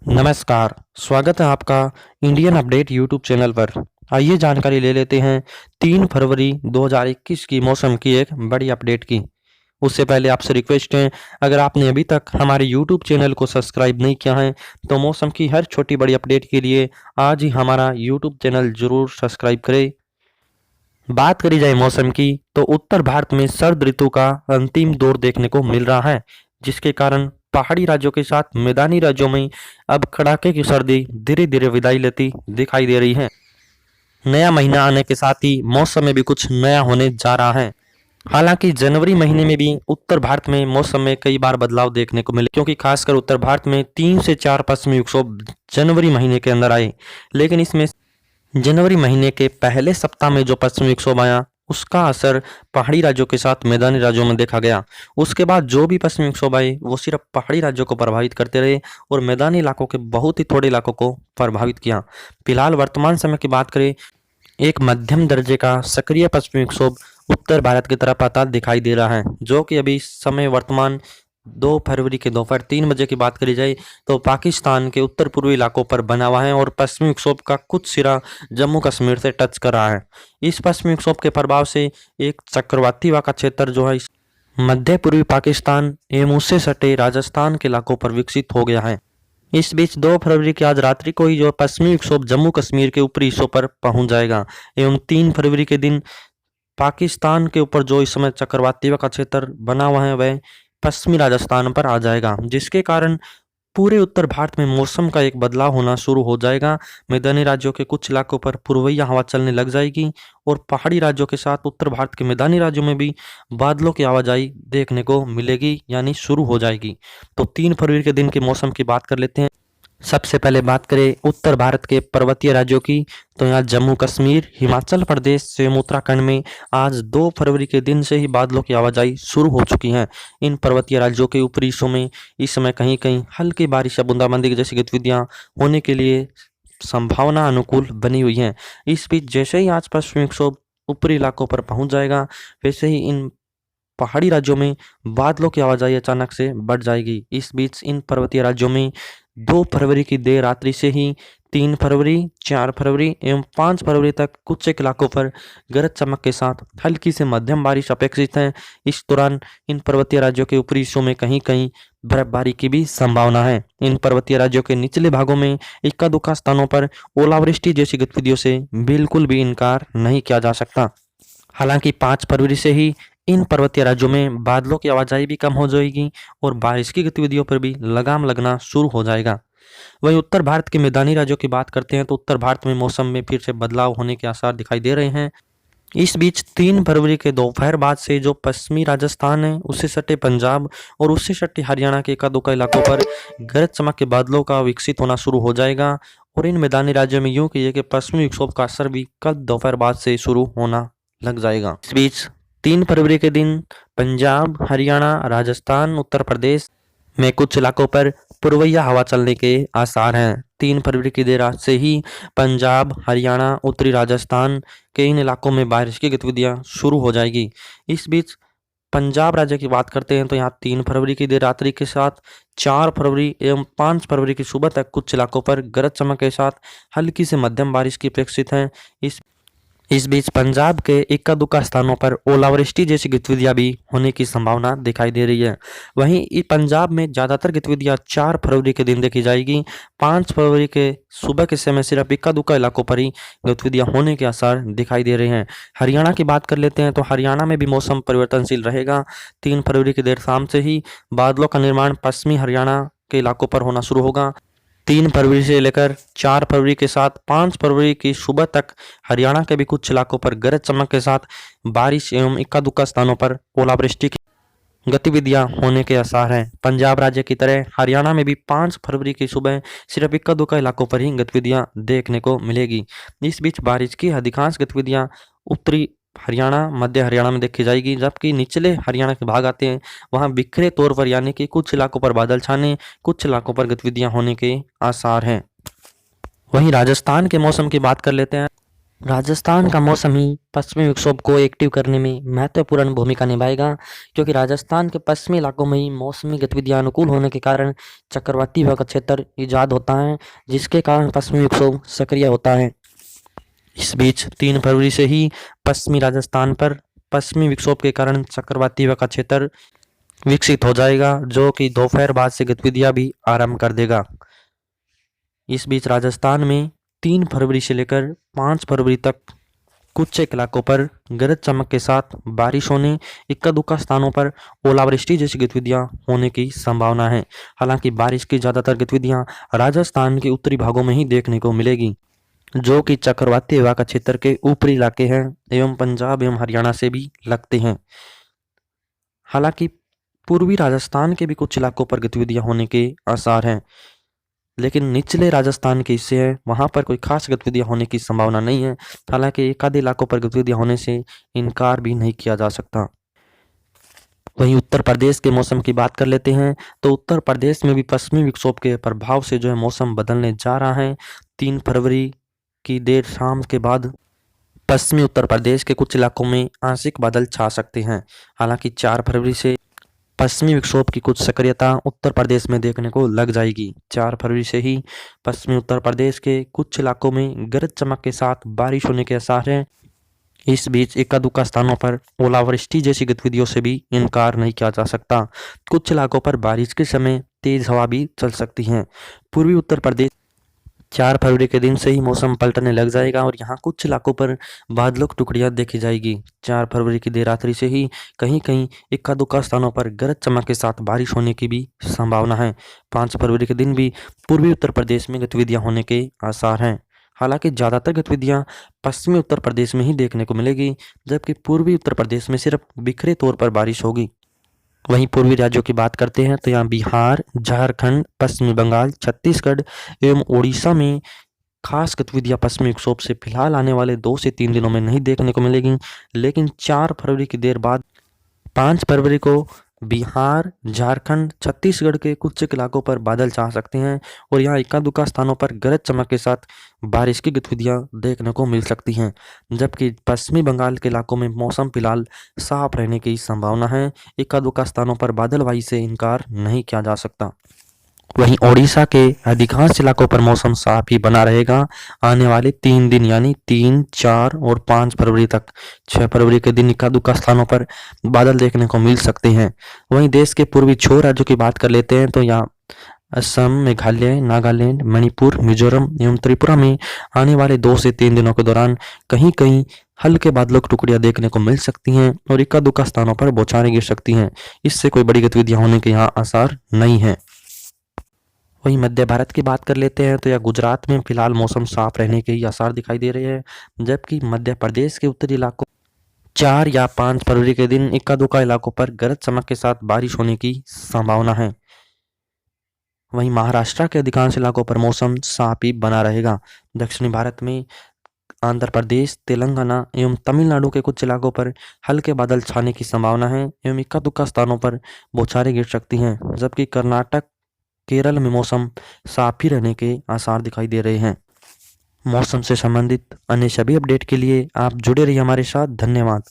नमस्कार, स्वागत है आपका इंडियन अपडेट यूट्यूब चैनल पर। आइए जानकारी ले लेते हैं 3 फरवरी 2021 की मौसम की एक बड़ी अपडेट की। उससे पहले आपसे रिक्वेस्ट है, अगर आपने अभी तक हमारे यूट्यूब चैनल को सब्सक्राइब नहीं किया है तो मौसम की हर छोटी बड़ी अपडेट के लिए आज ही हमारा यूट्यूब चैनल जरूर सब्सक्राइब करें। बात करी जाए मौसम की तो उत्तर भारत में शरद ऋतु का अंतिम दौर देखने को मिल रहा है, जिसके कारण पहाड़ी राज्यों के साथ मैदानी राज्यों में अब कड़ाके की सर्दी धीरे धीरे विदाई लेती दिखाई दे रही है। नया महीना आने के साथ ही मौसम में भी कुछ नया होने जा रहा है। हालांकि जनवरी महीने में भी उत्तर भारत में मौसम में कई बार बदलाव देखने को मिले, क्योंकि खासकर उत्तर भारत में 3 से 4 पश्चिमी विक्षोभ जनवरी महीने के अंदर आए। लेकिन इसमें जनवरी महीने के पहले सप्ताह में जो पश्चिमी विक्षोभ आया उसका असर पहाड़ी राज्यों के साथ मैदानी राज्यों में देखा गया। उसके बाद जो भी पश्चिमी विक्षोभ आए वो सिर्फ पहाड़ी राज्यों को प्रभावित करते रहे और मैदानी इलाकों के बहुत ही थोड़े इलाकों को प्रभावित किया। फिलहाल वर्तमान समय की बात करें, एक मध्यम दर्जे का सक्रिय पश्चिमी विक्षोभ उत्तर भारत की तरफ आता दिखाई दे रहा है, जो कि अभी समय वर्तमान 2 फरवरी के दोपहर 3 बजे की बात करी जाए तो पाकिस्तान के उत्तर पूर्वी इलाकों पर बना हुआ है और पश्चिमी विक्षोभ का कुछ सिरा जम्मू कश्मीर से टच कर रहा है। इस पश्चिमी विक्षोभ के प्रभाव से एक चक्रवाती हवा का क्षेत्र जो है मध्य पूर्वी पाकिस्तान एवं उससे सटे राजस्थान के इलाकों पर विकसित हो गया है। इस बीच 2 फरवरी की आज रात्रि को ही जो पश्चिमी विक्षोभ जम्मू कश्मीर के ऊपरी हिस्सों पर पहुंच जाएगा एवं 3 फरवरी के दिन पाकिस्तान के ऊपर जो इस समय चक्रवाती हवा का क्षेत्र बना हुआ है वह पश्चिमी राजस्थान पर आ जाएगा, जिसके कारण पूरे उत्तर भारत में मौसम का एक बदलाव होना शुरू हो जाएगा। मैदानी राज्यों के कुछ इलाकों पर पूर्वइया हवा चलने लग जाएगी और पहाड़ी राज्यों के साथ उत्तर भारत के मैदानी राज्यों में भी बादलों की आवाजाही देखने को मिलेगी, यानी शुरू हो जाएगी। तो 3 फरवरी के दिन के मौसम की बात कर लेते हैं। सबसे पहले बात करें उत्तर भारत के पर्वतीय राज्यों की, तो यहाँ जम्मू कश्मीर, हिमाचल प्रदेश एवं उत्तराखंड में आज 2 फरवरी के दिन से ही बादलों की आवाजाही शुरू हो चुकी है। इन पर्वतीय राज्यों के ऊपरी हिस्सों में इस समय कहीं कहीं हल्की बारिश या बूंदाबांदी जैसी गतिविधियां होने के लिए संभावना अनुकूल बनी हुई है। इस बीच जैसे ही आज पश्चिमी विक्षोभ ऊपरी इलाकों पर पहुंच जाएगा, वैसे ही इन पहाड़ी राज्यों में बादलों की आवाजाही अचानक से बढ़ जाएगी। इस बीच इन पर्वतीय राज्यों में 2 फरवरी की देर रात्रि से ही 3 फरवरी, 4 फरवरी एवं 5 फरवरी तक कुछ एक इलाकों पर गरज चमक के साथ हल्की से मध्यम बारिश अपेक्षित है। इस दौरान इन पर्वतीय राज्यों के ऊपरी हिस्सों में कहीं कहीं बर्फबारी की भी संभावना है। इन पर्वतीय राज्यों के निचले भागों में इक्का दुक्का स्थानों पर ओलावृष्टि जैसी गतिविधियों से बिल्कुल भी इनकार नहीं किया जा सकता। हालांकि 5 फरवरी से ही इन पर्वतीय राज्यों में बादलों की आवाजाही भी कम हो जाएगी और बारिश की गतिविधियों पर भी लगाम लगना शुरू हो जाएगा। वहीं उत्तर भारत के मैदानी राज्यों की बात करते हैं तो उत्तर भारत में मौसम में फिर से बदलाव होने के आसार दिखाई दे रहे हैं। इस बीच 3 फरवरी के दोपहर बाद से जो पश्चिमी राजस्थान है, उससे सटे पंजाब और उससे सटे हरियाणा के एकादुका इलाकों पर गरज चमक के बादलों का विकसित होना शुरू हो जाएगा और इन मैदानी राज्यों में यूं कहिए कि पश्चिमी विक्षोभ का असर भी कल दोपहर बाद से शुरू होना लग जाएगा। इस बीच 3 फरवरी के दिन पंजाब, हरियाणा, राजस्थान, उत्तर प्रदेश में कुछ इलाकों पर पूर्वइया हवा चलने के आसार हैं। 3 फरवरी की देर रात से ही पंजाब, हरियाणा, उत्तरी राजस्थान के इन इलाकों में बारिश की गतिविधियां शुरू हो जाएगी। इस बीच पंजाब राज्य की बात करते हैं तो यहाँ 3 फरवरी की देर रात्रि के साथ 4 फरवरी एवं 5 फरवरी की सुबह तक कुछ इलाकों पर गरज चमक के साथ हल्की से मध्यम बारिश की अपेक्षित है। इस बीच पंजाब के इक्का दुक्का स्थानों पर ओलावृष्टि जैसी गतिविधियां भी होने की संभावना दिखाई दे रही है। वहीं पंजाब में ज़्यादातर गतिविधियां 4 फरवरी के दिन देखी जाएगी। 5 फरवरी के सुबह के समय सिर्फ इक्का दुक्का इलाकों पर ही गतिविधियां होने के आसार दिखाई दे रहे हैं। हरियाणा की बात कर लेते हैं तो हरियाणा में भी मौसम परिवर्तनशील रहेगा। 3 फरवरी की देर शाम से ही बादलों का निर्माण पश्चिमी हरियाणा के इलाकों पर होना शुरू होगा। 3 फरवरी से लेकर 4 फरवरी के साथ 5 फरवरी की सुबह तक हरियाणा के भी कुछ इलाकों पर गरज चमक के साथ बारिश एवं इक्का दुक्का स्थानों पर ओलावृष्टि की गतिविधियां होने के आसार हैं। पंजाब राज्य की तरह हरियाणा में भी 5 फरवरी की सुबह सिर्फ इक्का दुक्का इलाकों पर ही गतिविधियां देखने को मिलेगी। इस बीच बारिश की अधिकांश गतिविधियां उत्तरी हरियाणा, मध्य हरियाणा में देखी जाएगी, जबकि निचले हरियाणा के भाग आते हैं वहां बिखरे तौर पर यानी कि कुछ इलाकों पर बादल छाने, कुछ इलाकों पर गतिविधियां होने के आसार हैं। वहीं राजस्थान के मौसम की बात कर लेते हैं। राजस्थान का मौसम ही पश्चिमी विक्षोभ को एक्टिव करने में महत्वपूर्ण भूमिका निभाएगा, क्योंकि राजस्थान के पश्चिमी इलाकों में ही मौसमी गतिविधियां अनुकूल होने के कारण चक्रवाती हवा का क्षेत्र इजाद होता है, जिसके कारण पश्चिमी विक्षोभ सक्रिय होता है। इस बीच 3 फरवरी से ही पश्चिमी राजस्थान पर पश्चिमी विक्षोभ के कारण चक्रवाती हवा का क्षेत्र विकसित हो जाएगा, जो कि दोपहर बाद से गतिविधियां भी आरंभ कर देगा। इस बीच राजस्थान में 3 फरवरी से लेकर 5 फरवरी तक कुछ एक इलाकों पर गरज चमक के साथ बारिश होने, इक्का दुक्का स्थानों पर ओलावृष्टि जैसी गतिविधियां होने की संभावना है। हालांकि बारिश की ज्यादातर गतिविधियां राजस्थान के उत्तरी भागों में ही देखने को मिलेगी, जो कि चक्रवाती हवा का क्षेत्र के ऊपरी इलाके हैं एवं पंजाब एवं हरियाणा से भी लगते हैं। हालांकि पूर्वी राजस्थान के भी कुछ इलाकों पर गतिविधियां होने के आसार हैं, लेकिन निचले राजस्थान के हिस्से हैं वहां पर कोई खास गतिविधियां होने की संभावना नहीं है। हालांकि एक आधे इलाकों पर गतिविधियां होने से इनकार भी नहीं किया जा सकता। वहीं उत्तर प्रदेश के मौसम की बात कर लेते हैं, तो उत्तर प्रदेश में भी पश्चिमी विक्षोभ के प्रभाव से जो है मौसम बदलने जा रहा है। 3 फरवरी की देर शाम के बाद पश्चिमी उत्तर प्रदेश के कुछ इलाकों में आंशिक बादल छा सकते हैं। हालांकि 4 फरवरी से पश्चिमी विक्षोभ की कुछ सक्रियता उत्तर प्रदेश में देखने को लग जाएगी। 4 फरवरी से ही पश्चिमी उत्तर प्रदेश के कुछ इलाकों में गरज चमक के साथ बारिश होने के आसार हैं। इस बीच इक्का दुक्का स्थानों पर ओलावृष्टि जैसी गतिविधियों से भी इनकार नहीं किया जा सकता। कुछ इलाकों पर बारिश के समय तेज हवा भी चल सकती है। पूर्वी उत्तर प्रदेश 4 फरवरी के दिन से ही मौसम पलटने लग जाएगा और यहाँ कुछ इलाकों पर बादलों की टुकड़ियां देखी जाएगी। 4 फरवरी की देर रात्रि से ही कहीं कहीं इक्का दुक्का स्थानों पर गरज चमक के साथ बारिश होने की भी संभावना है। 5 फरवरी के दिन भी पूर्वी उत्तर प्रदेश में गतिविधियां होने के आसार हैं। हालांकि ज़्यादातर गतिविधियां पश्चिमी उत्तर प्रदेश में ही देखने को मिलेगी, जबकि पूर्वी उत्तर प्रदेश में सिर्फ बिखरे तौर पर बारिश होगी। वहीं पूर्वी राज्यों की बात करते हैं तो यहाँ बिहार, झारखंड, पश्चिमी बंगाल, छत्तीसगढ़ एवं उड़ीसा में खास गतिविधियां पश्चिमी विक्षोभ से फिलहाल आने वाले 2 से 3 दिनों में नहीं देखने को मिलेगी। लेकिन 4 फरवरी की देर बाद 5 फरवरी को बिहार, झारखंड, छत्तीसगढ़ के कुछ एक इलाकों पर बादल छा सकते हैं और यहाँ इक्का दुक्का स्थानों पर गरज चमक के साथ बारिश की गतिविधियां देखने को मिल सकती हैं। जबकि पश्चिमी बंगाल के इलाकों में मौसम फिलहाल साफ रहने की संभावना है। इक्का दुक्का स्थानों पर बादलवाई से इनकार नहीं किया जा सकता। वहीं ओडिशा के अधिकांश इलाकों पर मौसम साफ ही बना रहेगा आने वाले 3 दिन यानी 3, 4 और 5 फरवरी तक। 6 फरवरी के दिन इक्का दुक्का स्थानों पर बादल देखने को मिल सकते हैं। वहीं देश के पूर्वी 6 राज्यों की बात कर लेते हैं तो यहाँ असम, मेघालय, नागालैंड, मणिपुर, मिजोरम एवं त्रिपुरा में आने वाले 2 से 3 दिनों के दौरान कहीं कहीं हल्के बादलों की टुकड़ियां देखने को मिल सकती हैं और इक्का दुक्का स्थानों पर बौछारें गिर सकती हैं। इससे कोई बड़ी गतिविधियां होने के यहाँ आसार नहीं है। वहीं मध्य भारत की बात कर लेते हैं तो यह गुजरात में फिलहाल मौसम साफ रहने के ही आसार दिखाई दे रहे हैं, जबकि मध्य प्रदेश के उत्तरी इलाकों 4 या 5 फरवरी के दिन इक्का दुक्का इलाकों पर गरज चमक के साथ बारिश होने की संभावना है। वहीं महाराष्ट्र के अधिकांश इलाकों पर मौसम साफ ही बना रहेगा। दक्षिणी भारत में आंध्र प्रदेश, तेलंगाना एवं तमिलनाडु के कुछ इलाकों पर हल्के बादल छाने की संभावना है एवं इक्का दुक्का स्थानों पर बौछारें गिर सकती हैं, जबकि कर्नाटक, केरल में मौसम साफ ही रहने के आसार दिखाई दे रहे हैं। मौसम से संबंधित अन्य सभी अपडेट के लिए आप जुड़े रहिए हमारे साथ। धन्यवाद।